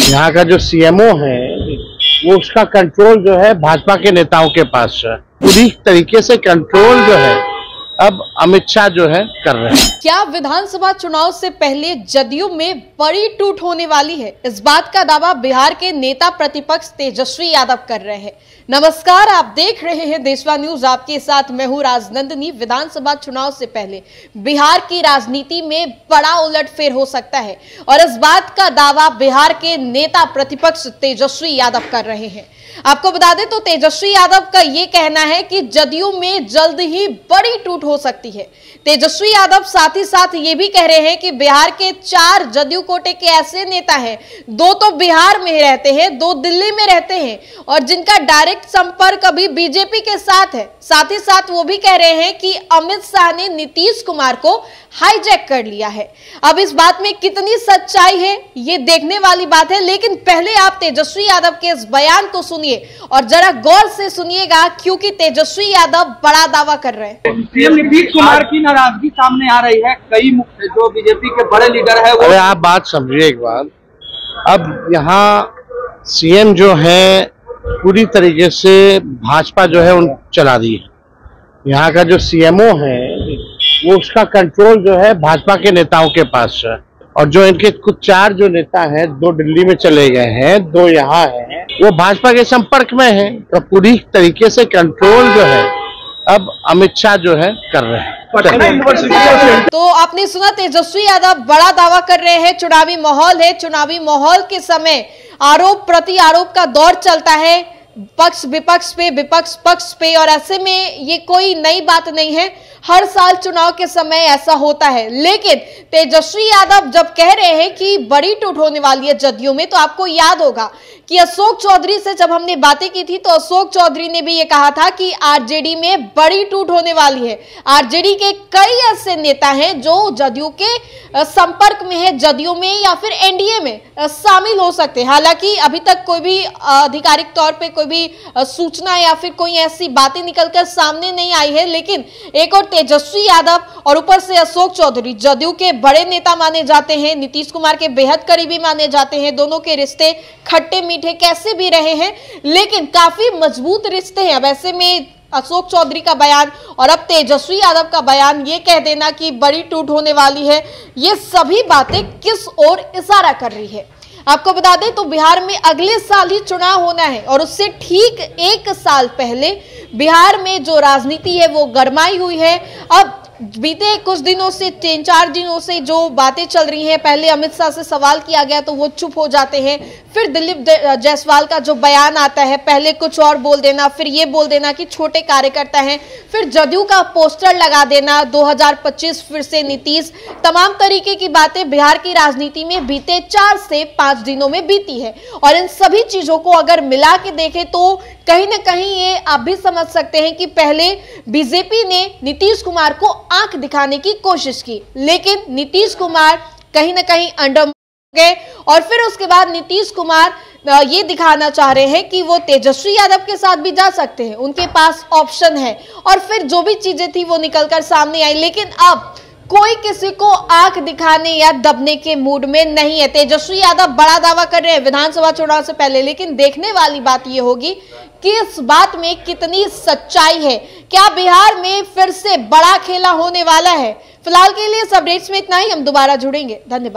यहाँ का जो सीएमओ है वो उसका कंट्रोल जो है भाजपा के नेताओं के पास है। पूरी तरीके से कंट्रोल जो है अब अमित शाह जो है कर रहे हैं। क्या विधानसभा चुनाव से पहले जदयू में बड़ी टूट होने वाली है? इस बात का दावा बिहार के नेता प्रतिपक्ष तेजस्वी यादव कर रहे हैं। नमस्कार, आप देख रहे हैं देशवा न्यूज, आपके साथ मैं हूं राजनंदिनी। विधानसभा चुनाव से पहले बिहार की राजनीति में बड़ा उलटफेर हो सकता है और इस बात का दावा बिहार के नेता प्रतिपक्ष तेजस्वी यादव कर रहे हैं। आपको बता दें तो तेजस्वी यादव का ये कहना है कि जदयू में जल्द ही बड़ी टूट हो सकती है। तेजस्वी यादव साथ ही साथ ये भी कह रहे हैं कि बिहार के 4 जदयू कोटे के ऐसे नेता हैं, 2 तो बिहार में रहते हैं, 2 दिल्ली में रहते हैं और जिनका डायरेक्ट संपर्क अभी बीजेपी के साथ है। साथ ही साथ वो भी कह रहे हैं कि अमित शाह ने नीतीश कुमार को हाईजैक कर लिया है। अब इस बात में कितनी सच्चाई है ये देखने वाली बात है, लेकिन पहले आप तेजस्वी यादव के इस बयान को सुनिए और जरा गौर से सुनिएगा, क्योंकि तेजस्वी यादव बड़ा दावा कर रहे हैं। सीएम नीतीश कुमार की नाराजगी सामने आ रही है। कई जो बीजेपी के बड़े लीडर है वो। अरे आप बात समझिए एक बार, अब यहाँ सीएम जो है पूरी तरीके से भाजपा जो है उन चला दी है। यहाँ का जो सीएमओ है वो उसका कंट्रोल जो है भाजपा के नेताओं के पास है और जो इनके कुछ 4 जो नेता हैं, 2 दिल्ली में चले गए हैं, 2 यहाँ हैं, वो भाजपा के संपर्क में हैं। तो पूरी तरीके से कंट्रोल जो है अब अमित शाह जो है कर रहे हैं। तो आपने सुना, तेजस्वी यादव बड़ा दावा कर रहे हैं। चुनावी माहौल है, चुनावी माहौल के समय आरोप प्रति आरोप का दौर चलता है, पक्ष विपक्ष पे, विपक्ष पक्ष पे, और ऐसे में ये कोई नई बात नहीं है। हर साल चुनाव के समय ऐसा होता है। लेकिन तेजस्वी यादव जब कह रहे हैं कि बड़ी टूट होने वाली है जदयू में, तो आपको याद होगा कि अशोक चौधरी से जब हमने बातें की थी तो अशोक चौधरी ने भी ये कहा था कि आरजेडी में बड़ी टूट होने वाली है। आरजेडी के कई ऐसे नेता हैं जो जदयू के संपर्क में है, जदयू में या फिर एनडीए में शामिल हो सकते हैं। हालांकि अभी तक कोई भी आधिकारिक तौर पे कोई भी सूचना या फिर कोई ऐसी बातें निकलकर सामने नहीं आई है, लेकिन एक और तेजस्वी यादव और ऊपर से अशोक चौधरी जदयू के बड़े नेता माने जाते हैं, नीतीश कुमार के बेहद करीबी माने जाते हैं। दोनों के रिश्ते खट्टे मीठे कैसे भी रहे हैं, लेकिन काफी मजबूत रिश्ते हैं। अब ऐसे में अशोक चौधरी का बयान और अब तेजस्वी यादव का बयान, ये कह देना कि बड़ी टूट होने वाली है, ये सभी बातें किस ओर इशारा कर रही है? आपको बता दें तो बिहार में अगले साल ही चुनाव होना है और उससे ठीक 1 साल पहले बिहार में जो राजनीति है वो गरमाई हुई है। अब बीते कुछ दिनों से, 3-4 दिनों से जो बातें चल रही हैं, पहले अमित शाह से सवाल किया गया तो वो चुप हो जाते हैं, फिर दिलीप जायसवाल का जो बयान आता है, पहले कुछ और बोल देना, फिर ये बोल देना कि छोटे कार्यकर्ता हैं, फिर जदयू का पोस्टर लगा देना, 2025 फिर से नीतीश, तमाम तरीके की बातें बिहार की राजनीति में बीते 4 से 5 दिनों में बीती है। और इन सभी चीजों को अगर मिला के देखें तो कहीं ना कहीं ये आप भी समझ सकते हैं कि पहले बीजेपी ने नीतीश कुमार को आंख दिखाने की कोशिश की, लेकिन नीतीश कुमार कहीं ना कहीं अंडर गए और फिर उसके बाद नीतीश कुमार ये दिखाना चाह रहे हैं कि वो तेजस्वी यादव के साथ भी जा सकते हैं, उनके पास ऑप्शन है। और फिर जो भी चीजें थी वो निकलकर सामने आई, लेकिन अब कोई किसी को आंख दिखाने या दबने के मूड में नहीं है। तेजस्वी यादव बड़ा दावा कर रहे हैं विधानसभा चुनाव से पहले, लेकिन देखने वाली बात यह होगी कि इस बात में कितनी सच्चाई है। क्या बिहार में फिर से बड़ा खेला होने वाला है? फिलहाल के लिए इस अपडेट्स में इतना ही, हम दोबारा जुड़ेंगे। धन्यवाद।